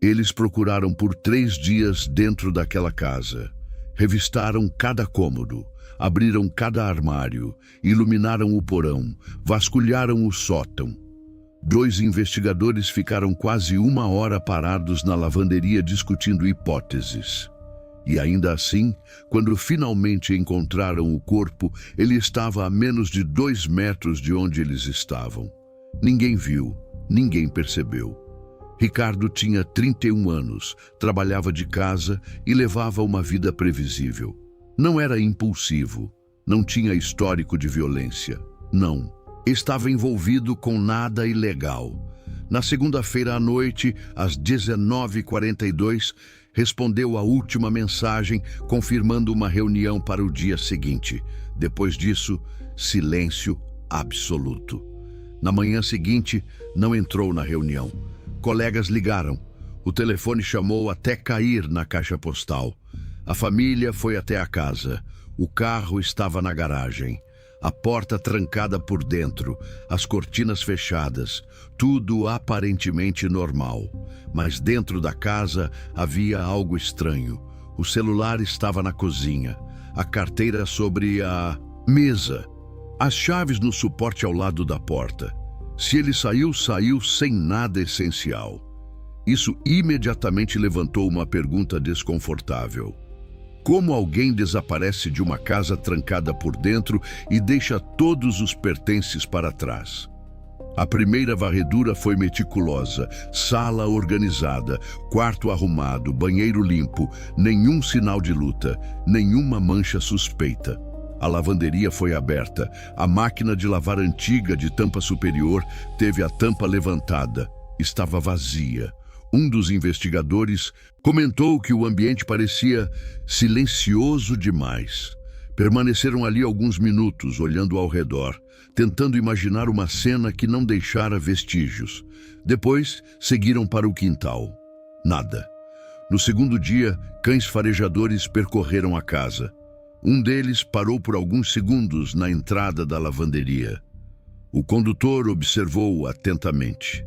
Eles procuraram por 3 dias dentro daquela casa. Revistaram cada cômodo, abriram cada armário, iluminaram o porão, vasculharam o sótão. 2 investigadores ficaram quase 1 hora parados na lavanderia discutindo hipóteses. E ainda assim, quando finalmente encontraram o corpo, ele estava a menos de 2 metros de onde eles estavam. Ninguém viu, ninguém percebeu. Ricardo tinha 31 anos, trabalhava de casa e levava uma vida previsível. Não era impulsivo, não tinha histórico de violência. Não, estava envolvido com nada ilegal. Na segunda-feira à noite, às 19h42, respondeu a última mensagem, confirmando uma reunião para o dia seguinte. Depois disso, silêncio absoluto. Na manhã seguinte, não entrou na reunião. Colegas ligaram. O telefone chamou até cair na caixa postal. A família foi até a casa. O carro estava na garagem. A porta trancada por dentro, as cortinas fechadas, tudo aparentemente normal. Mas dentro da casa havia algo estranho. O celular estava na cozinha, a carteira sobre a mesa, as chaves no suporte ao lado da porta. Se ele saiu, saiu sem nada essencial. Isso imediatamente levantou uma pergunta desconfortável. Como alguém desaparece de uma casa trancada por dentro e deixa todos os pertences para trás? A primeira varredura foi meticulosa, sala organizada, quarto arrumado, banheiro limpo, nenhum sinal de luta, nenhuma mancha suspeita. A lavanderia foi aberta. A máquina de lavar antiga de tampa superior teve a tampa levantada. Estava vazia. Um dos investigadores comentou que o ambiente parecia silencioso demais. Permaneceram ali alguns minutos, olhando ao redor, tentando imaginar uma cena que não deixara vestígios. Depois, seguiram para o quintal. Nada. No segundo dia, cães farejadores percorreram a casa. Um deles parou por alguns segundos na entrada da lavanderia. O condutor observou-o atentamente.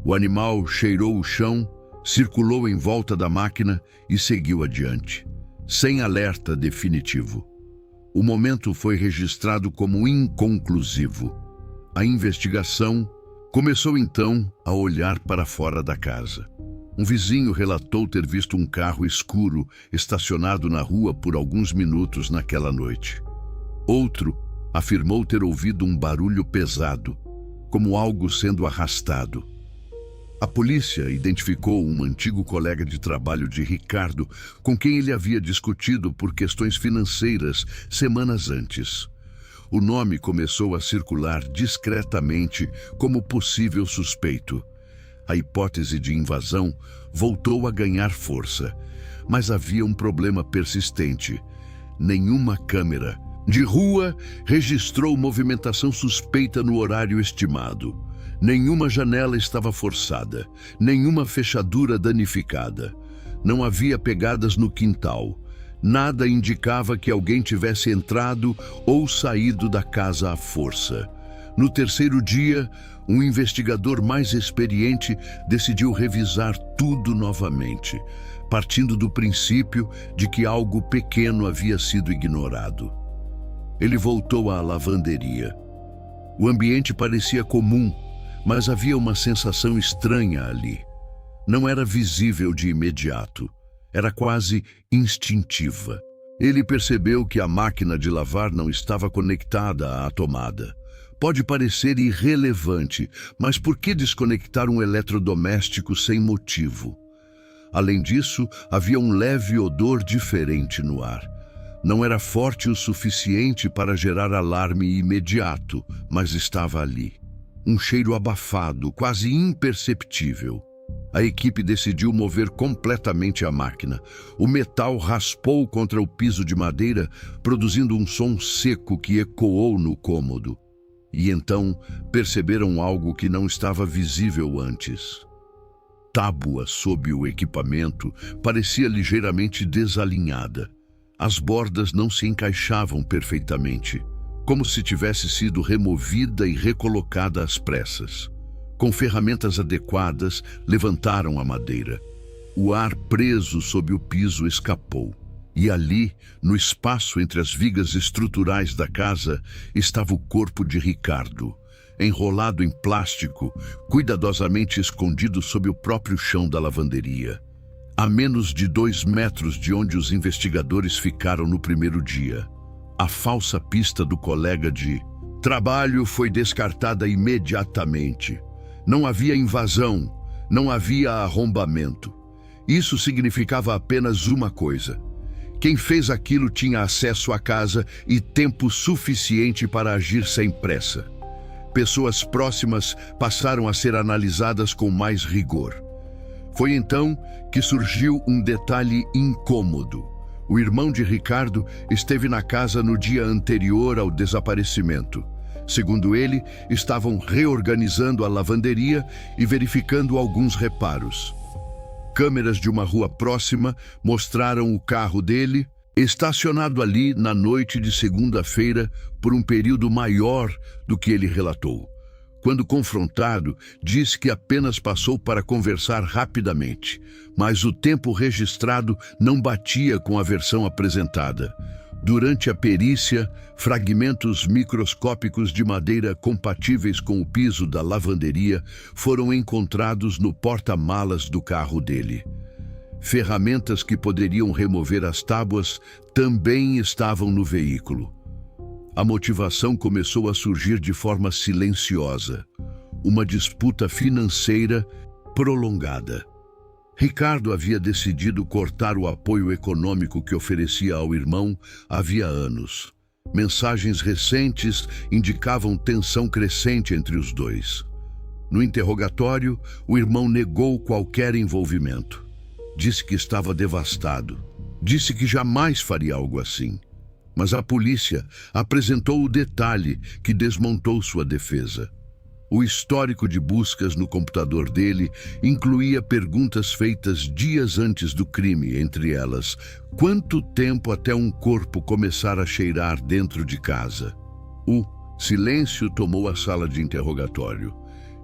O animal cheirou o chão, circulou em volta da máquina e seguiu adiante, sem alerta definitivo. O momento foi registrado como inconclusivo. A investigação começou então a olhar para fora da casa. Um vizinho relatou ter visto um carro escuro estacionado na rua por alguns minutos naquela noite. Outro afirmou ter ouvido um barulho pesado, como algo sendo arrastado. A polícia identificou um antigo colega de trabalho de Ricardo, com quem ele havia discutido por questões financeiras semanas antes. O nome começou a circular discretamente como possível suspeito. A hipótese de invasão voltou a ganhar força, mas havia um problema persistente. Nenhuma câmera de rua registrou movimentação suspeita no horário estimado. Nenhuma janela estava forçada, nenhuma fechadura danificada. Não havia pegadas no quintal. Nada indicava que alguém tivesse entrado ou saído da casa à força. No terceiro dia, um investigador mais experiente decidiu revisar tudo novamente, partindo do princípio de que algo pequeno havia sido ignorado. Ele voltou à lavanderia. O ambiente parecia comum, mas havia uma sensação estranha ali. Não era visível de imediato, era quase instintiva. Ele percebeu que a máquina de lavar não estava conectada à tomada. Pode parecer irrelevante, mas por que desconectar um eletrodoméstico sem motivo? Além disso, havia um leve odor diferente no ar. Não era forte o suficiente para gerar alarme imediato, mas estava ali. Um cheiro abafado, quase imperceptível. A equipe decidiu mover completamente a máquina. O metal raspou contra o piso de madeira, produzindo um som seco que ecoou no cômodo. E então perceberam algo que não estava visível antes. Tábua sob o equipamento parecia ligeiramente desalinhada. As bordas não se encaixavam perfeitamente, como se tivesse sido removida e recolocada às pressas. Com ferramentas adequadas, levantaram a madeira. o ar preso sob o piso escapou. E ali, no espaço entre as vigas estruturais da casa, estava o corpo de Ricardo, enrolado em plástico, cuidadosamente escondido sob o próprio chão da lavanderia. A menos de 2 metros de onde os investigadores ficaram no primeiro dia. A falsa pista do colega de trabalho foi descartada imediatamente. Não havia invasão, não havia arrombamento. Isso significava apenas uma coisa: quem fez aquilo tinha acesso à casa e tempo suficiente para agir sem pressa. Pessoas próximas passaram a ser analisadas com mais rigor. Foi então que surgiu um detalhe incômodo. O irmão de Ricardo esteve na casa no dia anterior ao desaparecimento. Segundo ele, estavam reorganizando a lavanderia e verificando alguns reparos. Câmeras de uma rua próxima mostraram o carro dele estacionado ali na noite de segunda-feira por um período maior do que ele relatou. Quando confrontado, disse que apenas passou para conversar rapidamente, mas o tempo registrado não batia com a versão apresentada. Durante a perícia, fragmentos microscópicos de madeira compatíveis com o piso da lavanderia foram encontrados no porta-malas do carro dele. Ferramentas que poderiam remover as tábuas também estavam no veículo. A motivação começou a surgir de forma silenciosa. Uma disputa financeira prolongada. Ricardo havia decidido cortar o apoio econômico que oferecia ao irmão havia anos. Mensagens recentes indicavam tensão crescente entre os dois. No interrogatório, o irmão negou qualquer envolvimento. Disse que estava devastado. Disse que jamais faria algo assim. Mas a polícia apresentou o detalhe que desmontou sua defesa. O histórico de buscas no computador dele incluía perguntas feitas dias antes do crime, entre elas: quanto tempo até um corpo começar a cheirar dentro de casa? O silêncio tomou a sala de interrogatório.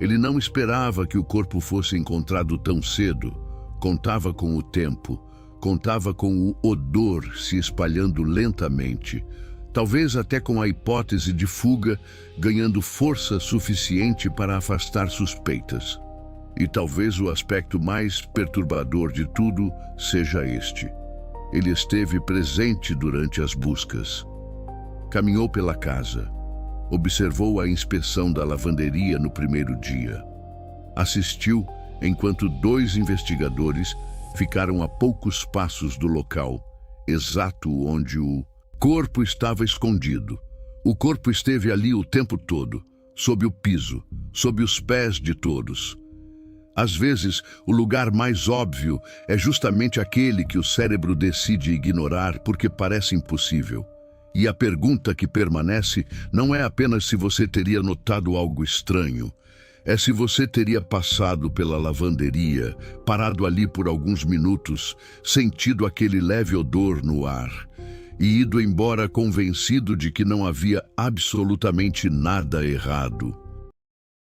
Ele não esperava que o corpo fosse encontrado tão cedo. Contava com o tempo, contava com o odor se espalhando lentamente. Talvez até com a hipótese de fuga ganhando força suficiente para afastar suspeitas. E talvez o aspecto mais perturbador de tudo seja este: ele esteve presente durante as buscas. Caminhou pela casa, observou a inspeção da lavanderia no primeiro dia. Assistiu enquanto 2 investigadores ficaram a poucos passos do local, exato onde o corpo estava escondido. O corpo esteve ali o tempo todo, sob o piso, sob os pés de todos. Às vezes, o lugar mais óbvio é justamente aquele que o cérebro decide ignorar porque parece impossível. E a pergunta que permanece não é apenas se você teria notado algo estranho, é se você teria passado pela lavanderia, parado ali por alguns minutos, sentido aquele leve odor no ar e ido embora convencido de que não havia absolutamente nada errado.